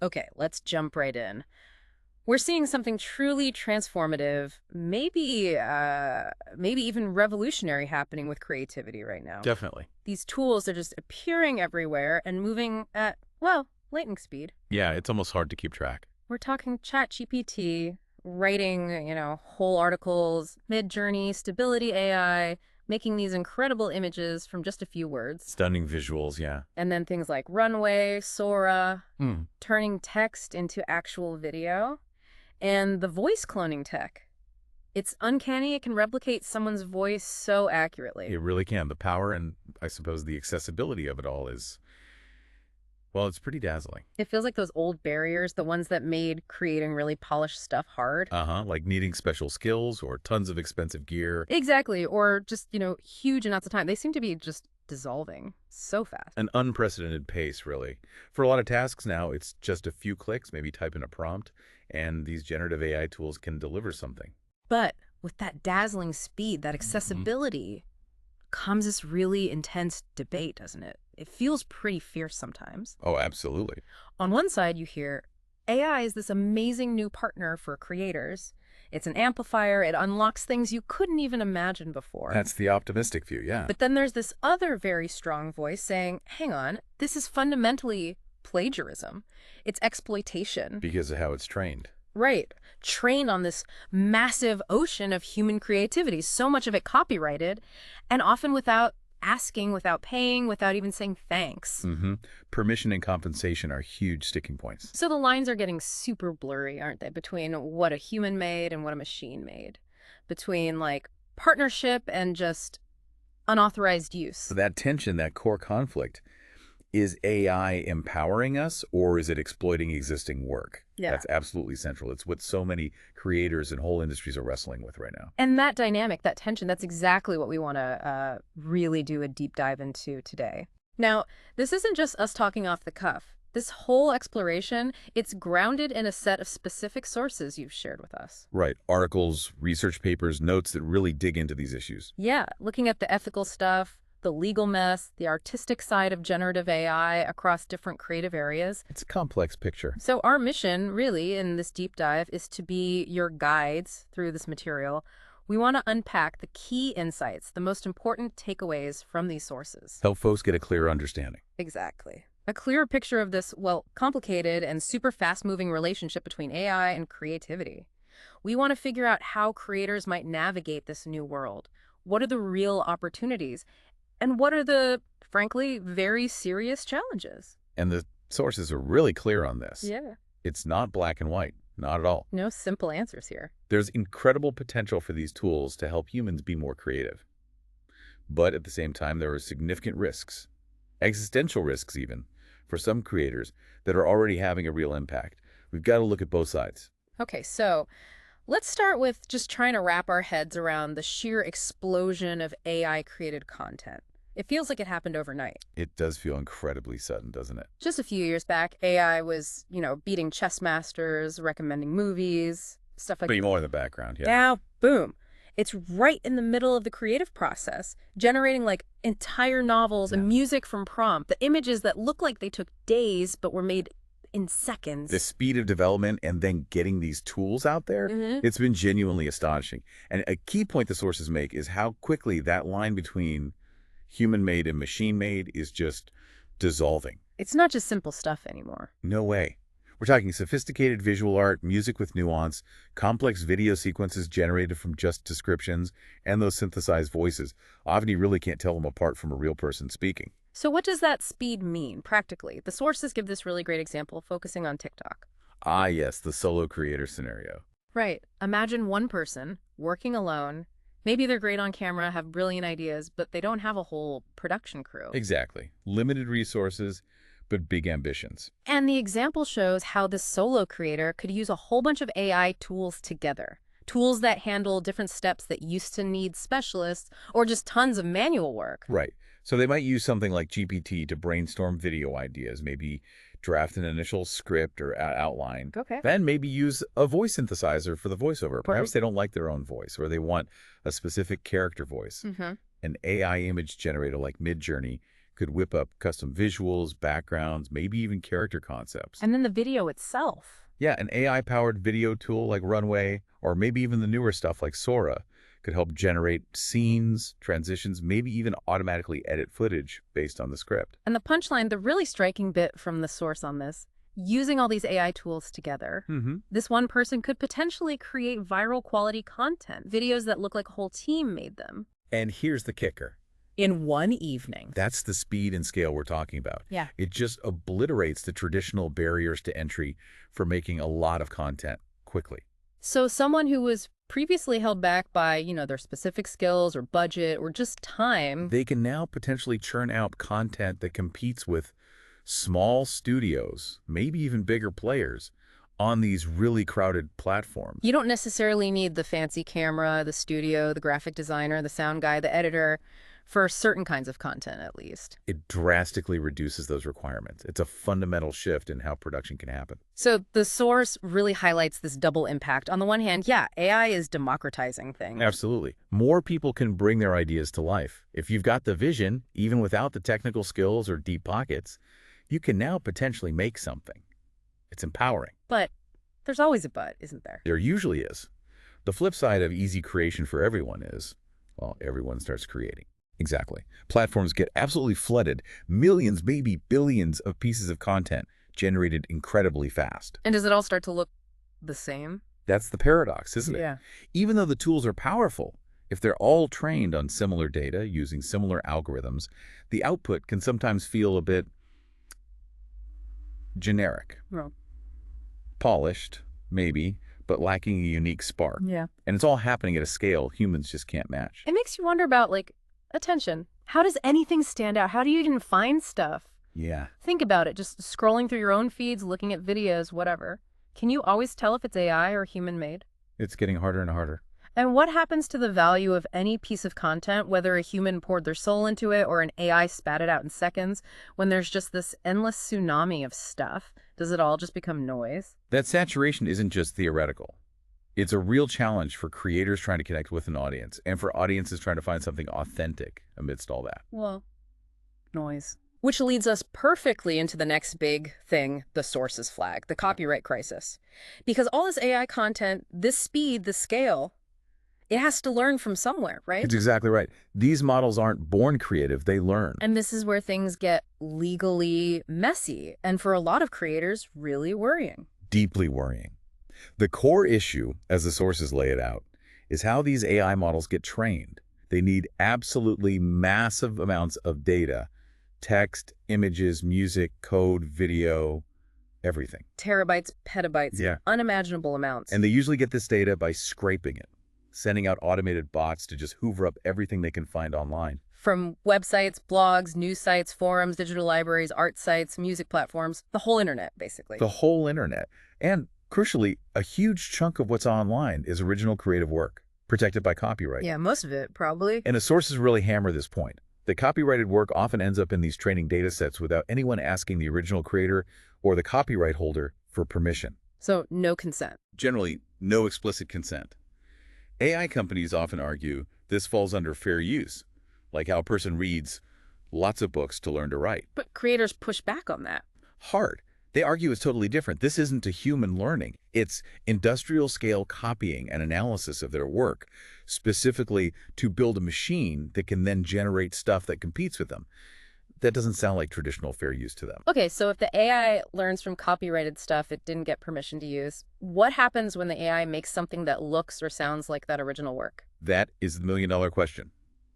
Okay, let's jump right in. We're seeing something truly transformative, maybe even revolutionary happening with creativity right now. Definitely. These tools are just appearing everywhere and moving at, well, lightning speed. Yeah, it's almost hard to keep track. We're talking ChatGPT, writing, whole articles, Midjourney, Stability AI, making these incredible images from just a few words. Stunning visuals, yeah. And then things like Runway, Sora, Hmm. turning text into actual video, and the voice cloning tech. It's uncanny it can replicate someone's voice so accurately. It really can. The power and, I suppose, the accessibility of it all is, well, it's pretty dazzling. It feels like those old barriers, the ones that made creating really polished stuff hard. Uh-huh, like needing special skills or tons of expensive gear. Exactly, or just, huge amounts of time. They seem to be just dissolving so fast. An unprecedented pace, really. For a lot of tasks now, it's just a few clicks, maybe type in a prompt, and these generative AI tools can deliver something. But with that dazzling speed, that accessibility, comes this really intense debate, doesn't it? It feels pretty fierce sometimes. Oh, absolutely. On one side, you hear AI is this amazing new partner for creators. It's an amplifier, it unlocks things you couldn't even imagine before. That's the optimistic view, yeah. But then there's this other very strong voice saying, hang on, this is fundamentally plagiarism. It's exploitation. Because of how it's trained. Right. Trained on this massive ocean of human creativity, so much of it copyrighted, and often without asking, without paying, without even saying thanks. Mm-hmm. Permission and compensation are huge sticking points. So the lines are getting super blurry, aren't they, between what a human made and what a machine made, between like partnership and just unauthorized use. So that tension, that core conflict, is AI empowering us or is it exploiting existing work? Yeah. That's absolutely central. It's what so many creators and whole industries are wrestling with right now. And that dynamic, that tension, that's exactly what we want to really do a deep dive into today. Now, this isn't just us talking off the cuff. This whole exploration, it's grounded in a set of specific sources you've shared with us. Right. Articles, research papers, notes that really dig into these issues. Yeah, looking at the ethical stuff, the legal mess, the artistic side of generative AI across different creative areas. It's a complex picture. So our mission, really, in this deep dive is to be your guides through this material. We want to unpack the key insights, the most important takeaways from these sources. Help folks get a clearer understanding. Exactly. A clearer picture of this, well, complicated and super fast-moving relationship between AI and creativity. We want to figure out how creators might navigate this new world. What are the real opportunities? And what are the, frankly, very serious challenges? And the sources are really clear on this. Yeah. It's not black and white. Not at all. No simple answers here. There's incredible potential for these tools to help humans be more creative. But at the same time, there are significant risks, existential risks even, for some creators that are already having a real impact. We've got to look at both sides. Okay, so let's start with just trying to wrap our heads around the sheer explosion of AI-created content. It feels like it happened overnight. It does feel incredibly sudden, doesn't it? Just a few years back, AI was, beating chess masters, recommending movies, stuff like Be that. more in the background, yeah. Now, boom. It's right in the middle of the creative process, generating like entire novels and music from prompt, the images that look like they took days but were made in seconds. The speed of development and then getting these tools out there, it's been genuinely astonishing. And a key point the sources make is how quickly that line between human-made and machine-made is just dissolving. It's not just simple stuff anymore. No way. We're talking sophisticated visual art, music with nuance, complex video sequences generated from just descriptions, and those synthesized voices. Often you really can't tell them apart from a real person speaking. So what does that speed mean, practically? The sources give this really great example, focusing on TikTok. Ah, yes, the solo creator scenario. Right. Imagine one person working alone. Maybe they're great on camera, have brilliant ideas, but they don't have a whole production crew. Exactly. Limited resources, but big ambitions. And the example shows how this solo creator could use a whole bunch of AI tools together. Tools that handle different steps that used to need specialists or just tons of manual work. Right. So they might use something like GPT to brainstorm video ideas, maybe draft an initial script or outline. Okay. Then maybe use a voice synthesizer for the voiceover. Perhaps they don't like their own voice or they want a specific character voice. An AI image generator like Midjourney could whip up custom visuals, backgrounds, maybe even character concepts. And then the video itself. Yeah, an AI-powered video tool like Runway, or maybe even the newer stuff like Sora, could help generate scenes, transitions, maybe even automatically edit footage based on the script. And the punchline, the really striking bit from the source on this, using all these AI tools together, this one person could potentially create viral quality content, videos that look like a whole team made them. And here's the kicker. In one evening. That's the speed and scale we're talking about. Yeah. It just obliterates the traditional barriers to entry for making a lot of content quickly. So someone who was previously held back by, their specific skills or budget or just time. They can now potentially churn out content that competes with small studios, maybe even bigger players, on these really crowded platforms. You don't necessarily need the fancy camera, the studio, the graphic designer, the sound guy, the editor, for certain kinds of content, at least. It drastically reduces those requirements. It's a fundamental shift in how production can happen. So the source really highlights this double impact. On the one hand, yeah, AI is democratizing things. Absolutely. More people can bring their ideas to life. If you've got the vision, even without the technical skills or deep pockets, you can now potentially make something. It's empowering. But there's always a but, isn't there? There usually is. The flip side of easy creation for everyone is, well, everyone starts creating. Exactly. Platforms get absolutely flooded. Millions, maybe billions of pieces of content generated incredibly fast. And does it all start to look the same? That's the paradox, isn't it? Yeah. Even though the tools are powerful, if they're all trained on similar data using similar algorithms, the output can sometimes feel a bit generic. Well, polished, maybe, but lacking a unique spark. yeah. And it's all happening at a scale humans just can't match. It makes you wonder about, attention. How does anything stand out? How do you even find stuff? Yeah. Think about it. Just scrolling through your own feeds, looking at videos, whatever. Can you always tell if it's AI or human-made? It's getting harder and harder. And what happens to the value of any piece of content, whether a human poured their soul into it or an AI spat it out in seconds, when there's just this endless tsunami of stuff? Does it all just become noise? That saturation isn't just theoretical. It's a real challenge for creators trying to connect with an audience and for audiences trying to find something authentic amidst all that. Well, noise. Which leads us perfectly into the next big thing, the sources flag, the copyright crisis. Because all this AI content, this speed, the scale, it has to learn from somewhere, right? It's exactly right. These models aren't born creative, they learn. And this is where things get legally messy, and for a lot of creators, really worrying. Deeply worrying. The core issue, as the sources lay it out, is how these AI models get trained. They need absolutely massive amounts of data, text, images, music, code, video, everything. Terabytes, petabytes, Yeah. unimaginable amounts. And they usually get this data by scraping it, sending out automated bots to just hoover up everything they can find online. From websites, blogs, news sites, forums, digital libraries, art sites, music platforms, the whole internet, basically. The whole internet. And crucially, a huge chunk of what's online is original creative work, protected by copyright. Yeah, most of it, probably. And the sources really hammer this point. The copyrighted work often ends up in these training data sets without anyone asking the original creator or the copyright holder for permission. So, no consent. Generally, no explicit consent. AI companies often argue this falls under fair use, like how a person reads lots of books to learn to write. But creators push back on that. Hard. They argue it's totally different. This isn't a human learning. It's industrial-scale copying and analysis of their work, specifically to build a machine that can then generate stuff that competes with them. That doesn't sound like traditional fair use to them. Okay, so if the AI learns from copyrighted stuff it didn't get permission to use, what happens when the AI makes something that looks or sounds like that original work? That is the million-dollar question.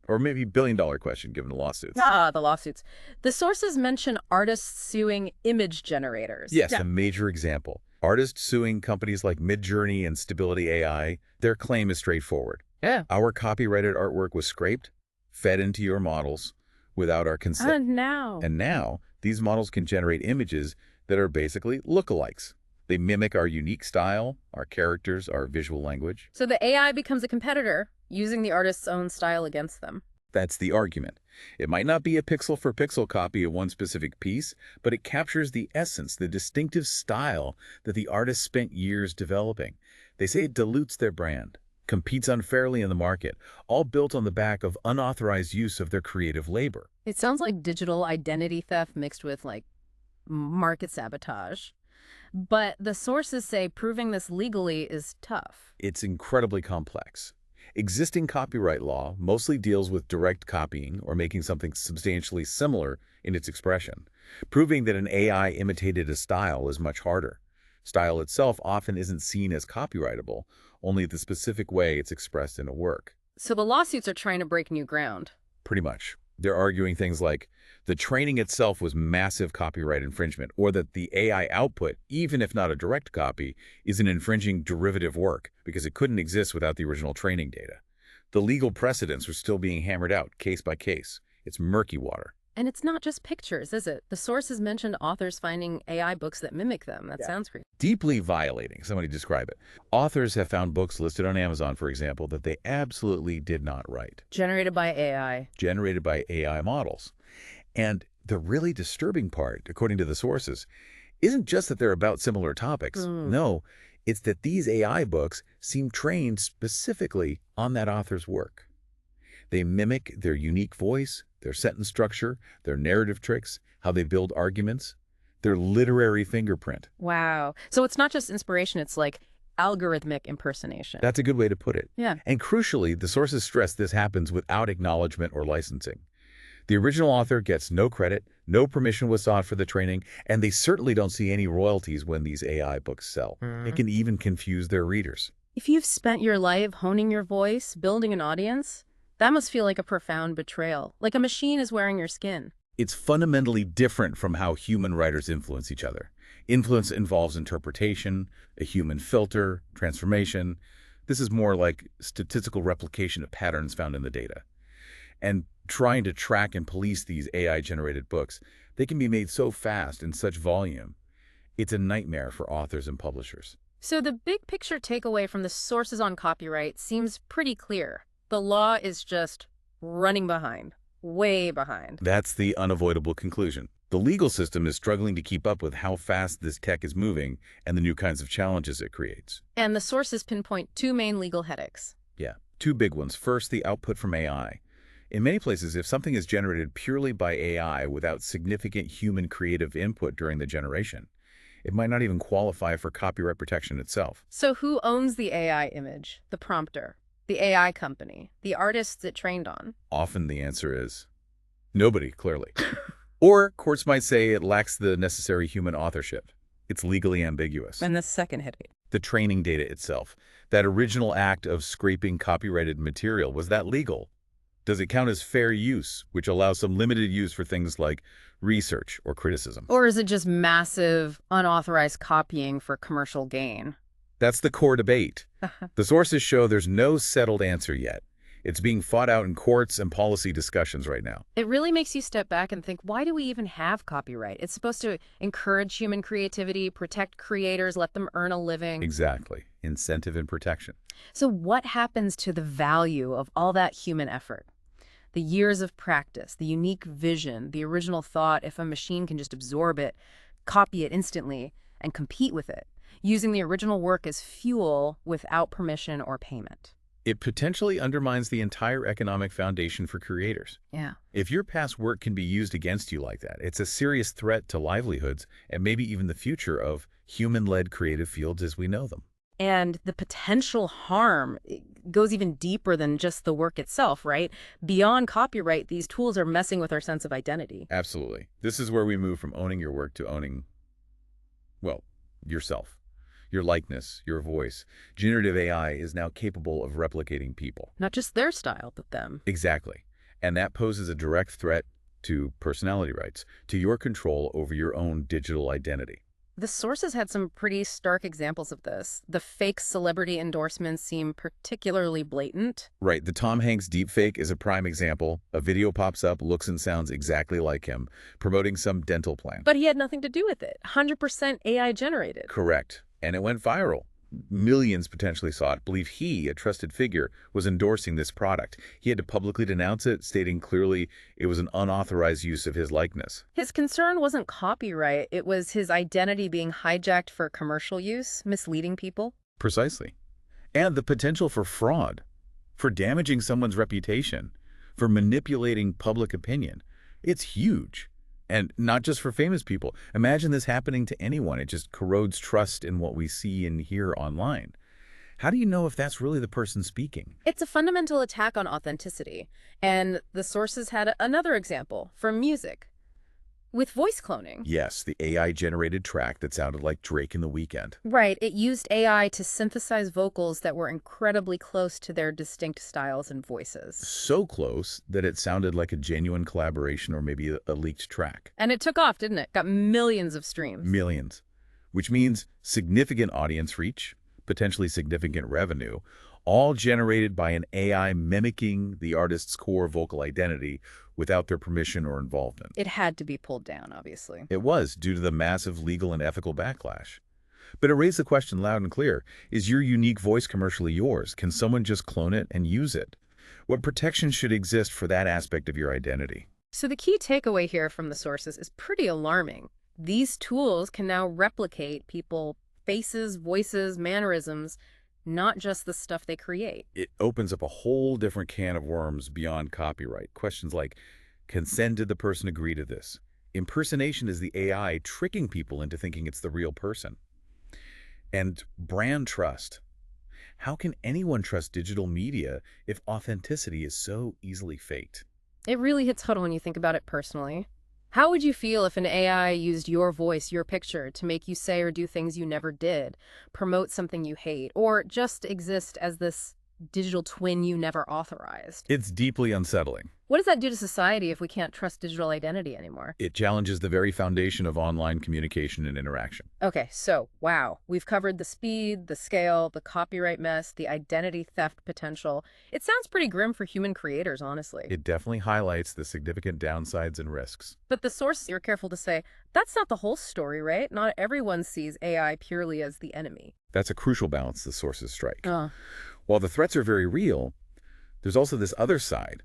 Or maybe billion-dollar question, given the lawsuits. The lawsuits. The sources mention artists suing image generators. Yes, a major example. Artists suing companies like Midjourney and Stability AI, their claim is straightforward. Yeah. Our copyrighted artwork was scraped, fed into your models without our consent. And now, these models can generate images that are basically lookalikes. They mimic our unique style, our characters, our visual language. So the AI becomes a competitor, using the artist's own style against them. That's the argument. It might not be a pixel-for-pixel copy of one specific piece, but it captures the essence, the distinctive style that the artist spent years developing. They say it dilutes their brand. competes unfairly in the market, all built on the back of unauthorized use of their creative labor. It sounds like digital identity theft mixed with, like, market sabotage. But the sources say proving this legally is tough. It's incredibly complex. Existing copyright law mostly deals with direct copying or making something substantially similar in its expression. Proving that an AI imitated a style is much harder. Style itself often isn't seen as copyrightable, only the specific way it's expressed in a work. So the lawsuits are trying to break new ground. Pretty much. They're arguing things like the training itself was massive copyright infringement, or that the AI output, even if not a direct copy, is an infringing derivative work because it couldn't exist without the original training data. The legal precedents are still being hammered out case by case. It's murky water. And it's not just pictures, is it? The sources mentioned authors finding AI books that mimic them. That sounds creepy. Deeply violating, somebody describe it. Authors have found books listed on Amazon, for example, that they absolutely did not write. Generated by AI. Generated by AI models. And the really disturbing part, according to the sources, isn't just that they're about similar topics. No, it's that these AI books seem trained specifically on that author's work. They mimic their unique voice, their sentence structure, their narrative tricks, how they build arguments, their literary fingerprint. Wow. So it's not just inspiration, it's like algorithmic impersonation. That's a good way to put it. Yeah. And crucially, the sources stress this happens without acknowledgement or licensing. The original author gets no credit, no permission was sought for the training, and they certainly don't see any royalties when these AI books sell. It can even confuse their readers. If you've spent your life honing your voice, building an audience, that must feel like a profound betrayal, like a machine is wearing your skin. It's fundamentally different from how human writers influence each other. Influence involves interpretation, a human filter, transformation. This is more like statistical replication of patterns found in the data. And trying to track and police these AI-generated books, they can be made so fast in such volume. It's a nightmare for authors and publishers. So the big picture takeaway from the sources on copyright seems pretty clear. The law is just running behind, way behind. That's the unavoidable conclusion. The legal system is struggling to keep up with how fast this tech is moving and the new kinds of challenges it creates. And the sources pinpoint two main legal headaches. Yeah, two big ones. First, the output from AI. In many places, if something is generated purely by AI without significant human creative input during the generation, it might not even qualify for copyright protection itself. So who owns the AI image? The prompter, the AI company, the artists it trained on? Often the answer is nobody, clearly. Or courts might say it lacks the necessary human authorship. It's legally ambiguous. And the second headache. The training data itself, that original act of scraping copyrighted material, was that legal? Does it count as fair use, which allows some limited use for things like research or criticism? Or is it just massive, unauthorized copying for commercial gain? That's the core debate. The sources show there's no settled answer yet. It's being fought out in courts and policy discussions right now. It really makes you step back and think, why do we even have copyright? It's supposed to encourage human creativity, protect creators, let them earn a living. Exactly. Incentive and protection. So what happens to the value of all that human effort? The years of practice, the unique vision, the original thought, if a machine can just absorb it, copy it instantly, and compete with it, using the original work as fuel without permission or payment. It potentially undermines the entire economic foundation for creators. Yeah. If your past work can be used against you like that, it's a serious threat to livelihoods and maybe even the future of human-led creative fields as we know them. And the potential harm goes even deeper than just the work itself, right? Beyond copyright, these tools are messing with our sense of identity. Absolutely. This is where we move from owning your work to owning, well, yourself, your likeness, your voice. Generative AI is now capable of replicating people. Not just their style, but them. Exactly. And that poses a direct threat to personality rights, to your control over your own digital identity. The sources had some pretty stark examples of this. The fake celebrity endorsements seem particularly blatant. Right. The Tom Hanks deepfake is a prime example. A video pops up, looks and sounds exactly like him, promoting some dental plan. But he had nothing to do with it. 100% AI generated. Correct. And it went viral. Millions potentially saw it. Believe he, a trusted figure, was endorsing this product. He had to publicly denounce it, stating clearly it was an unauthorized use of his likeness. His concern wasn't copyright. It was his identity being hijacked for commercial use, misleading people. Precisely. And the potential for fraud, for damaging someone's reputation, for manipulating public opinion. It's huge. And not just for famous people. Imagine this happening to anyone. It just corrodes trust in what we see and hear online. How do you know if that's really the person speaking? It's a fundamental attack on authenticity. And the sources had another example from music with voice cloning. Yes, the AI-generated track that sounded like Drake in The Weeknd. Right, it used AI to synthesize vocals that were incredibly close to their distinct styles and voices. So close that it sounded like a genuine collaboration or maybe a leaked track. And it took off, didn't it? Got millions of streams. Millions. Which means significant audience reach, potentially significant revenue, all generated by an AI mimicking the artist's core vocal identity without their permission or involvement. It had to be pulled down, obviously. It was, due to the massive legal and ethical backlash. But it raised the question loud and clear, is your unique voice commercially yours? Can someone just clone it and use it? What protection should exist for that aspect of your identity? So the key takeaway here from the sources is pretty alarming. These tools can now replicate people's faces, voices, mannerisms, not just the stuff they create. It opens up a whole different can of worms beyond copyright. Questions like, consent, did the person agree to this? Impersonation is the AI tricking people into thinking it's the real person. And brand trust. How can anyone trust digital media if authenticity is so easily faked? It really hits home when you think about it personally. How would you feel if an AI used your voice, your picture, to make you say or do things you never did, promote something you hate, or just exist as this digital twin you never authorized? It's deeply unsettling. What does that do to society if we can't trust digital identity anymore? It challenges the very foundation of online communication and interaction. Okay, so, wow. We've covered the speed, the scale, the copyright mess, the identity theft potential. It sounds pretty grim for human creators, honestly. It definitely highlights the significant downsides and risks. But the source, you're careful to say, that's not the whole story, right? Not everyone sees AI purely as the enemy. That's a crucial balance the sources strike. Uh, While the threats are very real, there's also this other side.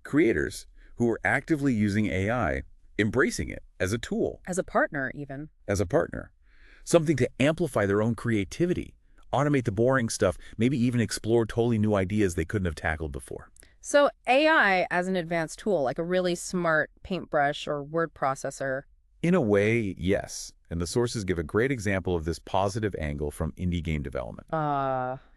Creators who are actively using AI, embracing it as a tool, as a partner, even. as a partner, something to amplify their own creativity, automate the boring stuff, maybe even explore totally new ideas they couldn't have tackled before. So AI as an advanced tool, like a really smart paintbrush or word processor. In a way, yes. And the sources give a great example of this positive angle from indie game development.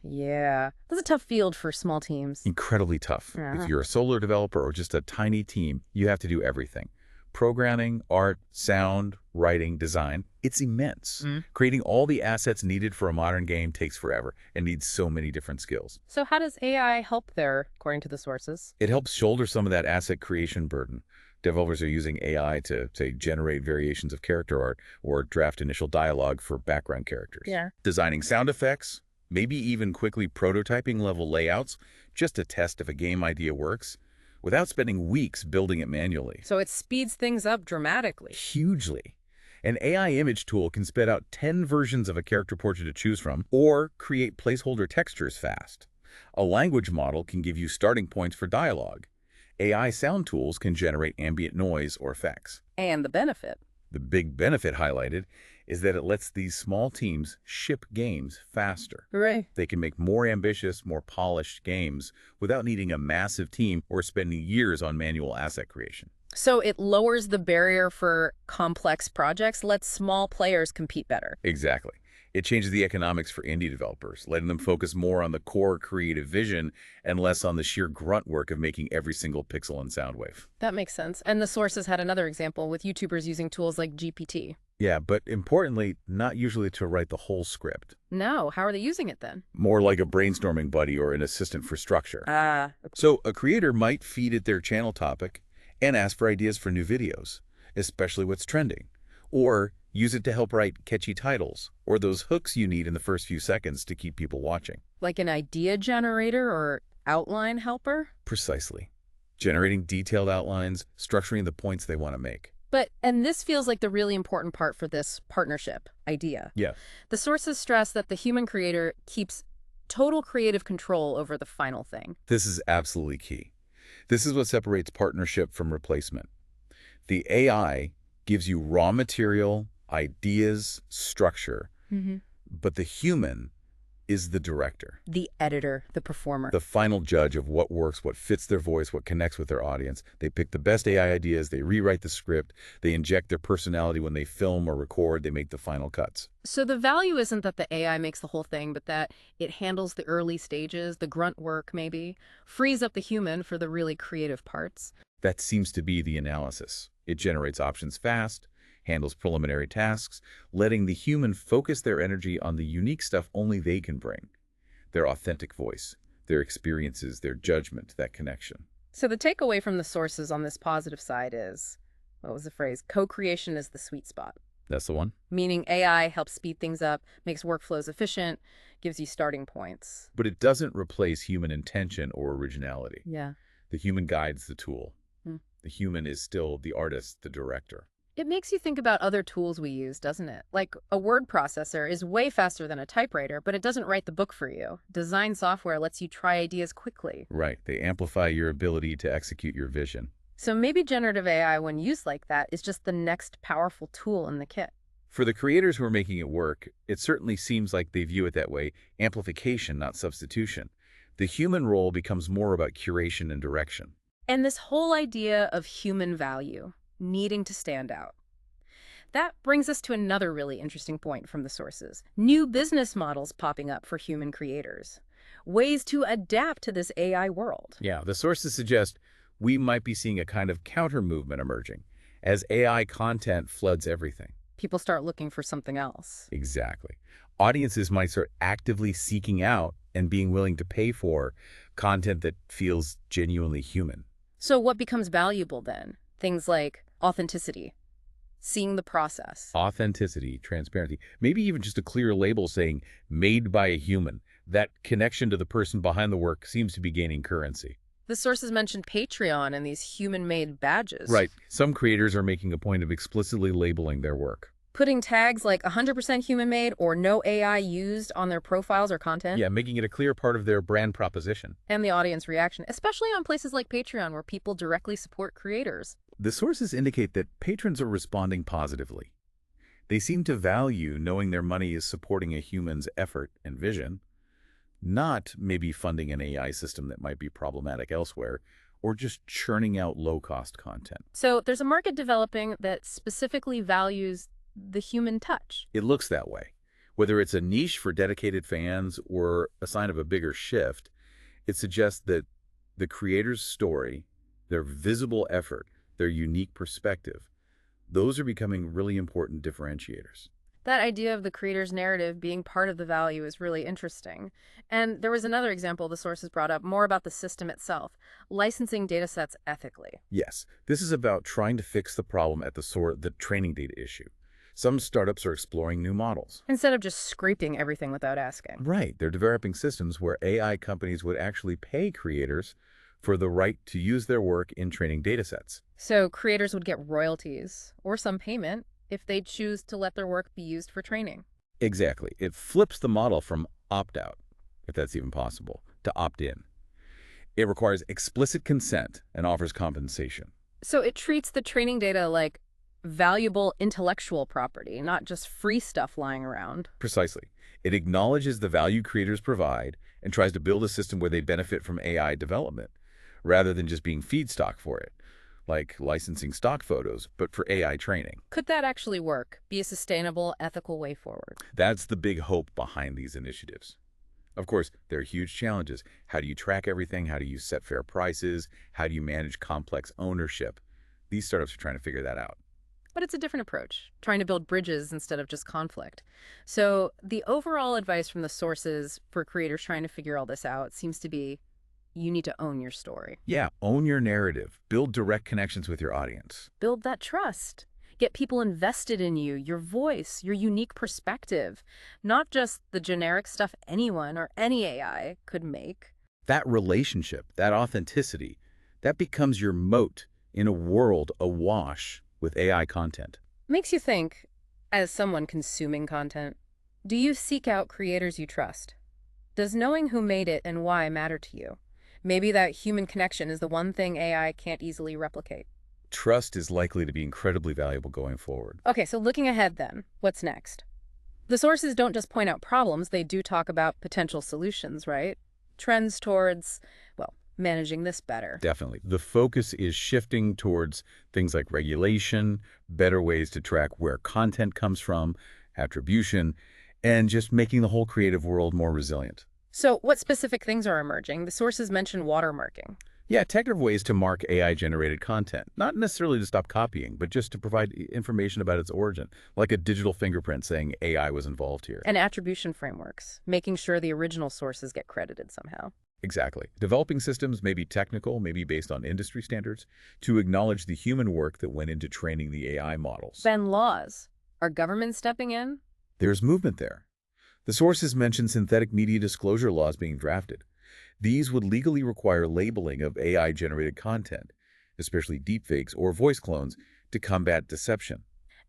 Yeah. That's a tough field for small teams. Incredibly tough. If you're a solo developer or just a tiny team, you have to do everything. Programming, art, sound, writing, design. It's immense. Creating all the assets needed for a modern game takes forever and needs so many different skills. So how does AI help there, according to the sources? It helps shoulder some of that asset creation burden. Developers are using AI to, say, generate variations of character art or draft initial dialogue for background characters. Yeah. Designing sound effects, maybe even quickly prototyping level layouts just to test if a game idea works without spending weeks building it manually. So it speeds things up dramatically. Hugely. An AI image tool can spit out 10 versions of a character portrait to choose from or create placeholder textures fast. A language model can give you starting points for dialogue. AI sound tools can generate ambient noise or effects. And the benefit. The big benefit highlighted is that it lets these small teams ship games faster. Hooray. They can make more ambitious, more polished games without needing a massive team or spending years on manual asset creation. So it lowers the barrier for complex projects, lets small players compete better. Exactly. It changes the economics for indie developers, letting them focus more on the core creative vision and less on the sheer grunt work of making every single pixel and sound wave. That makes sense. And the sources had another example with YouTubers using tools like GPT. Yeah, but importantly, not usually to write the whole script. No, how are they using it then? More like a brainstorming buddy or an assistant for structure. Okay. So a creator might feed it their channel topic and ask for ideas for new videos, especially what's trending. Or use it to help write catchy titles or those hooks you need in the first few seconds to keep people watching. Like an idea generator or outline helper? Precisely. Generating detailed outlines, structuring the points they want to make. And this feels like the really important part for this partnership idea. Yeah. The sources stress that the human creator keeps total creative control over the final thing. This is absolutely key. This is what separates partnership from replacement. The AI gives you raw material, ideas, structure, but the human is the director, The editor, the performer. the final judge of what works, what fits their voice, what connects with their audience. They pick the best AI ideas, they rewrite the script, they inject their personality when they film or record, they make the final cuts. So the value isn't that the AI makes the whole thing, but that it handles the early stages, the grunt work maybe, frees up the human for the really creative parts. That seems to be the analysis. It generates options fast, handles preliminary tasks, letting the human focus their energy on the unique stuff only they can bring. Their authentic voice, their experiences, their judgment, that connection. So the takeaway from the sources on this positive side is, what was the phrase? Co-creation is the sweet spot. That's the one? Meaning AI helps speed things up, makes workflows efficient, gives you starting points. But it doesn't replace human intention or originality. Yeah. The human guides the tool. Hmm. The human is still the artist, the director. It makes you think about other tools we use, doesn't it? Like a word processor is way faster than a typewriter, but it doesn't write the book for you. Design software lets you try ideas quickly. Right. They amplify your ability to execute your vision. So maybe generative AI, when used like that, is just the next powerful tool in the kit. For the creators who are making it work, it certainly seems like they view it that way, amplification, not substitution. The human role becomes more about curation and direction. And this whole idea of human value, needing to stand out. That brings us to another really interesting point from the sources. New business models popping up for human creators. Ways to adapt to this AI world. Yeah, the sources suggest we might be seeing a kind of counter-movement emerging as AI content floods everything. People start looking for something else. Exactly. Audiences might start actively seeking out and being willing to pay for content that feels genuinely human. So what becomes valuable then? Things like authenticity, seeing the process. Authenticity, transparency, maybe even just a clear label saying made by a human. That connection to the person behind the work seems to be gaining currency. The sources mentioned Patreon and these human-made badges. Right. Some creators are making a point of explicitly labeling their work. Putting tags like 100% human-made or no AI used on their profiles or content. Yeah, making it a clear part of their brand proposition. And the audience reaction, especially on places like Patreon where people directly support creators. The sources indicate that patrons are responding positively. They seem to value knowing their money is supporting a human's effort and vision, not maybe funding an AI system that might be problematic elsewhere, or just churning out low-cost content. So there's a market developing that specifically values the human touch. It looks that way. Whether it's a niche for dedicated fans or a sign of a bigger shift, it suggests that the creator's story, their visible effort, their unique perspective, those are becoming really important differentiators. That idea of the creator's narrative being part of the value is really interesting. And there was another example the sources brought up, more about the system itself, licensing datasets ethically. Yes, this is about trying to fix the problem at the training data issue. Some startups are exploring new models. Instead of just scraping everything without asking. Right, they're developing systems where AI companies would actually pay creators for the right to use their work in training datasets. So creators would get royalties, or some payment, if they choose to let their work be used for training. Exactly. It flips the model from opt-out, if that's even possible, to opt-in. It requires explicit consent and offers compensation. So it treats the training data like valuable intellectual property, not just free stuff lying around. Precisely. It acknowledges the value creators provide and tries to build a system where they benefit from AI development, rather than just being feedstock for it, like licensing stock photos, but for AI training. Could that actually work? Be a sustainable, ethical way forward? That's the big hope behind these initiatives. Of course, there are huge challenges. How do you track everything? How do you set fair prices? How do you manage complex ownership? These startups are trying to figure that out. But it's a different approach, trying to build bridges instead of just conflict. So the overall advice from the sources for creators trying to figure all this out seems to be, you need to own your story. Yeah, own your narrative. Build direct connections with your audience. Build that trust. Get people invested in you, your voice, your unique perspective, not just the generic stuff anyone or any AI could make. That relationship, that authenticity, that becomes your moat in a world awash with AI content. Makes you think, as someone consuming content, do you seek out creators you trust? Does knowing who made it and why matter to you? Maybe that human connection is the one thing AI can't easily replicate. Trust is likely to be incredibly valuable going forward. Okay, so looking ahead then, what's next? The sources don't just point out problems, they do talk about potential solutions, right? Trends towards, well, managing this better. Definitely. The focus is shifting towards things like regulation, better ways to track where content comes from, attribution, and just making the whole creative world more resilient. So, what specific things are emerging? The sources mention watermarking. Yeah, technical ways to mark AI-generated content, not necessarily to stop copying, but just to provide information about its origin, like a digital fingerprint saying AI was involved here. And attribution frameworks, making sure the original sources get credited somehow. Exactly. Developing systems may be technical, maybe based on industry standards, to acknowledge the human work that went into training the AI models. Then laws. Are governments stepping in? There's movement there. The sources mention synthetic media disclosure laws being drafted. These would legally require labeling of AI-generated content, especially deepfakes or voice clones, to combat deception.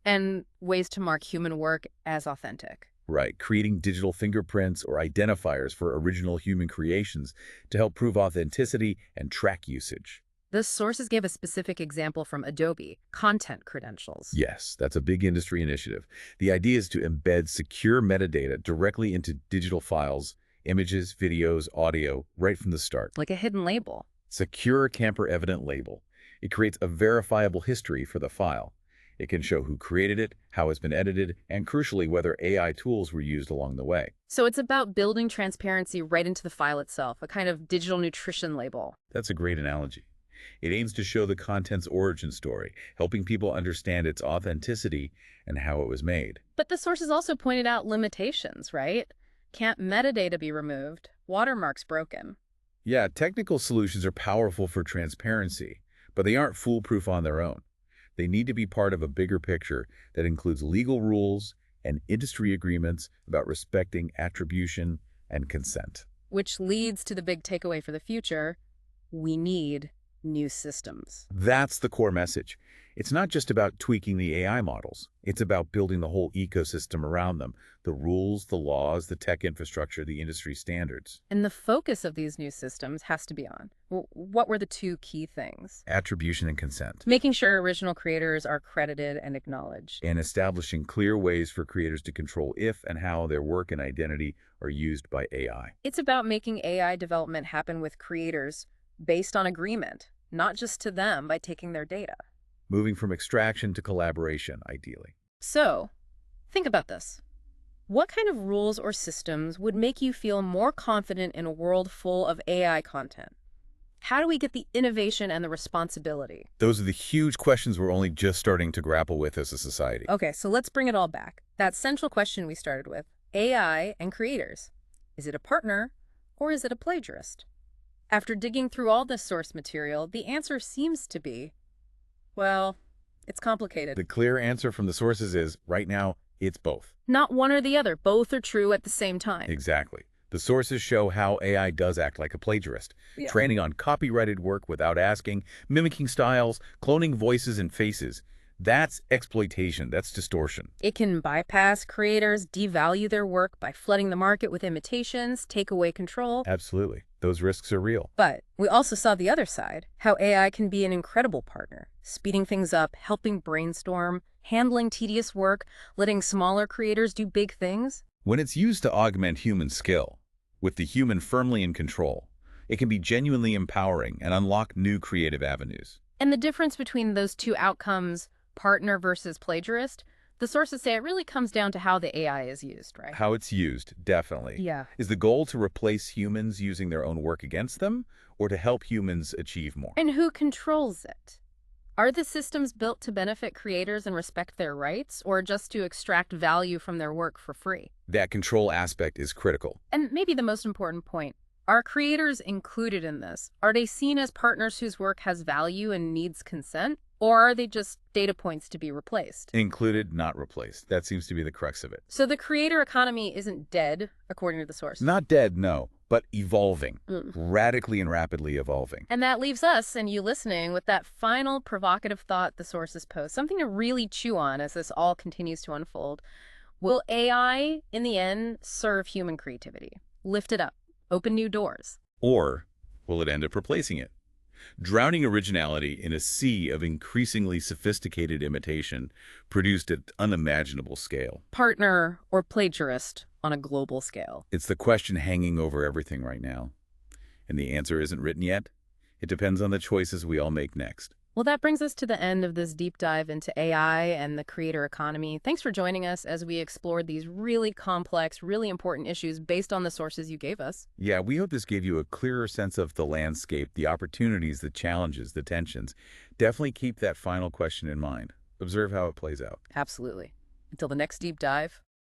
And ways to mark human work as authentic. Right, creating digital fingerprints or identifiers for original human creations to help prove authenticity and track usage. The sources gave a specific example from Adobe, content credentials. Yes, that's a big industry initiative. The idea is to embed secure metadata directly into digital files, images, videos, audio, right from the start. Like a hidden label. Secure tamper-evident label. It creates a verifiable history for the file. It can show who created it, how it's been edited, and crucially, whether AI tools were used along the way. So it's about building transparency right into the file itself, a kind of digital nutrition label. That's a great analogy. It aims to show the content's origin story, helping people understand its authenticity and how it was made. But the sources also pointed out limitations, right? Can't metadata be removed? Watermarks broken. Yeah, technical solutions are powerful for transparency, but they aren't foolproof on their own. They need to be part of a bigger picture that includes legal rules and industry agreements about respecting attribution and consent. Which leads to the big takeaway for the future. We need new systems. That's the core message. It's not just about tweaking the AI models. It's about building the whole ecosystem around them, the rules, the laws, the tech infrastructure, the industry standards. And the focus of these new systems has to be on, what were the two key things? Attribution and consent. Making sure original creators are credited and acknowledged. And establishing clear ways for creators to control if and how their work and identity are used by AI. It's about making AI development happen with creators based on agreement, not just to them by taking their data. Moving from extraction to collaboration, ideally. So, think about this. What kind of rules or systems would make you feel more confident in a world full of AI content? How do we get the innovation and the responsibility? Those are the huge questions we're only just starting to grapple with as a society. Okay, so let's bring it all back. That central question we started with, AI and creators. Is it a partner or is it a plagiarist? After digging through all this source material, the answer seems to be, well, it's complicated. The clear answer from the sources is, right now, it's both. Not one or the other. Both are true at the same time. Exactly. The sources show how AI does act like a plagiarist, training on copyrighted work without asking, mimicking styles, cloning voices and faces. That's exploitation. That's distortion. It can bypass creators, devalue their work by flooding the market with imitations, take away control. Absolutely. Those risks are real. But we also saw the other side, how AI can be an incredible partner, speeding things up, helping brainstorm, handling tedious work, letting smaller creators do big things. When it's used to augment human skill, with the human firmly in control, it can be genuinely empowering and unlock new creative avenues. And the difference between those two outcomes, partner versus plagiarist, the sources say it really comes down to how the AI is used, right? How it's used, definitely. Yeah. Is the goal to replace humans using their own work against them, or to help humans achieve more? And who controls it? Are the systems built to benefit creators and respect their rights, or just to extract value from their work for free? That control aspect is critical. And maybe the most important point, are creators included in this? Are they seen as partners whose work has value and needs consent? Or are they just data points to be replaced? Included, not replaced. That seems to be the crux of it. So the creator economy isn't dead, according to the source. Not dead, no, but evolving. Radically and rapidly evolving. And that leaves us and you listening with that final provocative thought the sources pose, something to really chew on as this all continues to unfold. Will AI, in the end, serve human creativity? Lift it up? Open new doors? Or will it end up replacing it? drowning originality in a sea of increasingly sophisticated imitation produced at unimaginable scale. Partner or plagiarist on a global scale? It's the question hanging over everything right now. And the answer isn't written yet. It depends on the choices we all make next. Well, that brings us to the end of this deep dive into AI and the creator economy. Thanks for joining us as we explored these really complex, really important issues based on the sources you gave us. Yeah, we hope this gave you a clearer sense of the landscape, the opportunities, the challenges, the tensions. Definitely keep that final question in mind. Observe how it plays out. Absolutely. Until the next deep dive,